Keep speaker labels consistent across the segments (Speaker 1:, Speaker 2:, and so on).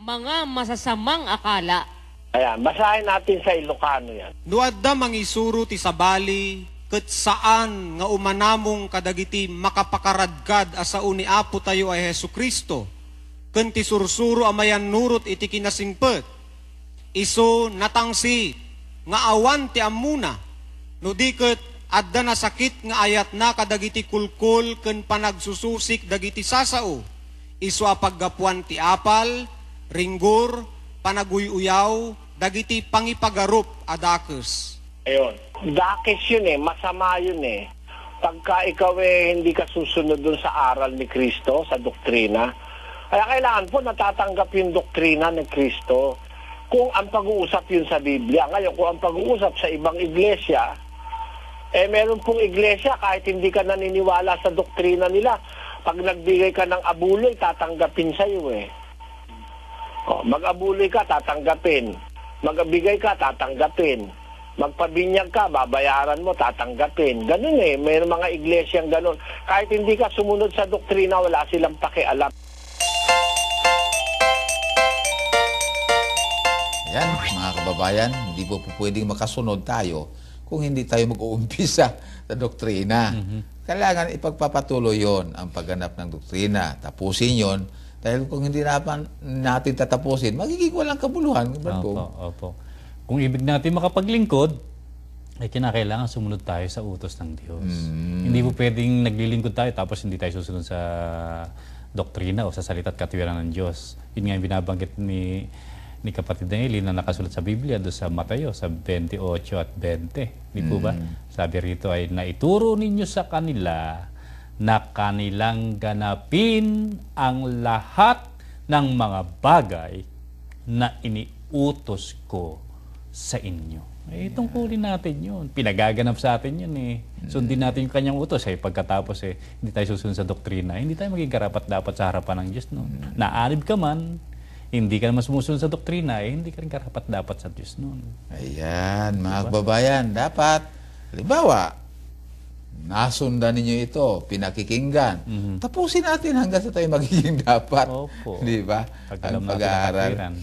Speaker 1: mga masasamang akala.
Speaker 2: Ayan, basahin natin sa Ilocano yan.
Speaker 3: Nuadda mangisuro ti sabali, ket saan nga umanamong kadagiti makapakaradkad asao ni Apo tayo ay Hesu Kristo, ken ti sursuro amayan nurot iti kinasingpet, iso natangsi nga awan ti ammuna, no di ket adda na sakit nga ayat na kadagiti kulkul ken panagsususik dagiti sasao, iso apaggapuan ti apal, ringgor, panaguyuyaw, dagiti pangipagarup adakes.
Speaker 2: Ayun. Dakis yun masama yun Pagka ikaw hindi ka susunod dun sa aral ni Kristo, sa doktrina, kaya kailangan po natatanggap yung doktrina ni Kristo. Kung ang pag-uusap yun sa Biblia, ngayon kung ang pag-uusap sa ibang iglesia, meron pong iglesia kahit hindi ka naniniwala sa doktrina nila, pag nagbigay ka ng abuloy, tatanggapin sa'yo mag-abuloy ka, tatanggapin. Mag-abigay ka, tatanggapin. Magpabinyag ka, babayaran mo, tatanggapin. Ganun may mga iglesyang ganun. Kahit hindi ka sumunod sa doktrina, wala silang pakialam.
Speaker 4: Yan, mga kababayan, hindi po pwedeng makasunod tayo kung hindi tayo mag-uumpisa sa doktrina. Kailangan ipagpapatuloy yon ang pagganap ng doktrina. Tapusin yon. Dahil kung hindi natin tatapusin, magiging walang kabuluhan.
Speaker 5: Opo. Kung ibig natin makapaglingkod, ay kinakailangan sumunod tayo sa utos ng Diyos. Hindi po pwedeng naglilingkod tayo tapos hindi tayo susunod sa doktrina o sa salita at katwiran ng Diyos. Yun nga yung binabanggit ni kapatid na Eli na nakasulat sa Biblia doon sa Mateo, sa 28 at 20. Di po ba? Sabi rito ay naituro ninyo sa kanila na kanilang ganapin ang lahat ng mga bagay na iniutos ko sa inyo. Tungkulin natin yun. Pinagaganap sa atin yun Sundin natin yung kanyang utos. Pagkatapos hindi tayo susunod sa doktrina, hindi tayo maging karapat-dapat sa harapan ng Diyos. Naanib ka man, hindi ka naman sumusunod sa doktrina, hindi ka rin karapat-dapat sa Diyos noon.
Speaker 4: Ayan, mga kababayan, dapat, halimbawa, nasundan ninyo ito, pinakikinggan. Tapusin natin hanggang sa tayo magiging dapat.
Speaker 5: Opo.
Speaker 4: Di ba?
Speaker 5: Ang
Speaker 4: pag-aaral.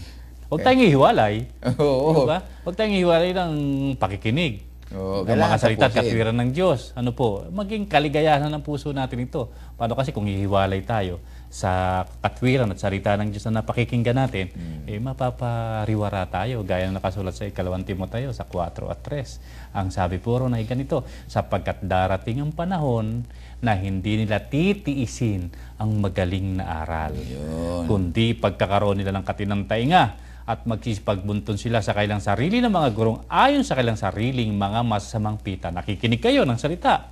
Speaker 5: Huwag tayong ihiwalay.
Speaker 4: Oo.
Speaker 5: Diba? Huwag tayong ihiwalay ng pakikinig.
Speaker 4: Oo,
Speaker 5: ng mga salita at
Speaker 4: tapusin.
Speaker 5: katwiran ng Diyos. Ano po? Maging kaligayahan ng puso natin ito. Paano kasi kung ihiwalay tayo sa katwiran at salita ng Diyos na napakikinggan natin, mapapariwara tayo. Gaya na nakasulat sa 2 Timoteo sa 4 at 3. Ang sabi puro na ganito, sapagkat darating ang panahon na hindi nila titiisin ang magaling na aral, kundi pagkakaroon nila ng katinang tainga at magsisipagbunton sila sa kailang sarili ng mga gurong ayon sa kailang sariling mga masasamang pita. Nakikinig kayo ng salita.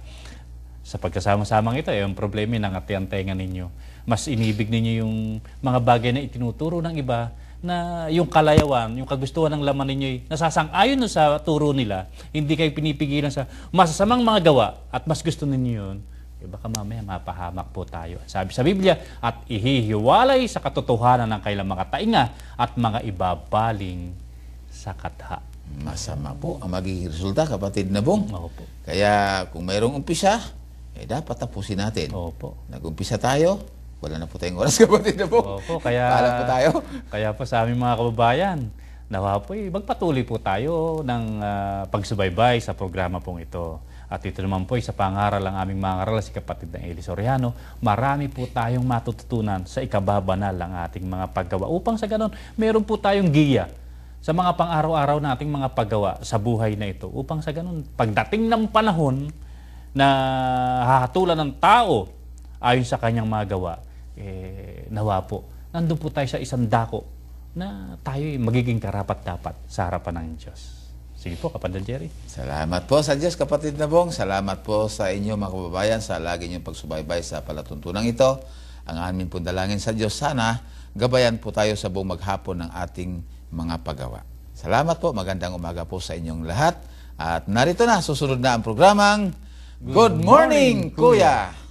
Speaker 5: Sa pagkasama-samang ito, yung problema ng atiang-tainga ninyo. Mas inibig ninyo yung mga bagay na itinuturo ng iba na yung kalayawan, yung kagustuhan ng laman ninyo nasasang-ayon sa turo nila, hindi kayo pinipigilan sa masasamang mga gawa at mas gusto ninyo yun, baka mamaya mapahamak po tayo. Sabi sa Biblia, at ihihiwalay sa katotohanan ng kailang mga tainga at mga ibabaling sa katha.
Speaker 4: Masama po ang magiging resulta, kapatid na Bong.
Speaker 5: Opo.
Speaker 4: Kaya kung mayroong umpisa, dapat tapusin natin.
Speaker 5: Opo.
Speaker 4: Nag-umpisa tayo, wala na po tayong oras, kapatid na Bong.
Speaker 5: Opo, kaya
Speaker 4: paalam po tayo.
Speaker 5: Kaya po sa aming mga kababayan, nawa po magpatuloy po tayo ng pagsubaybay sa programa pong ito. At ito naman po sa pangaral ang aming mga ngaral si kapatid na Eli Soriano. Marami po tayong matututunan sa ikababanal ng ating mga paggawa. Upang sa ganon, meron po tayong giya sa mga pang-araw-araw nating mga paggawa sa buhay na ito. Upang sa ganon, pagdating ng panahon na hahatulan ng tao ayon sa kanyang mga gawa, nawa po, nandun po tayo sa isang dako na tayo magiging karapat-dapat sa harapan ng Diyos. Sige po, kapatid Jerry.
Speaker 4: Salamat po sa Diyos, kapatid na Bong. Salamat po sa inyo, mga kababayan, sa lagi niyong pagsubaybay sa palatuntunan ito. Ang amin po dalangin sa Diyos, sana gabayan po tayo sa buong maghapon ng ating mga paggawa. Salamat po, magandang umaga po sa inyong lahat. At narito na, susunod na ang programang Good Morning, Kuya!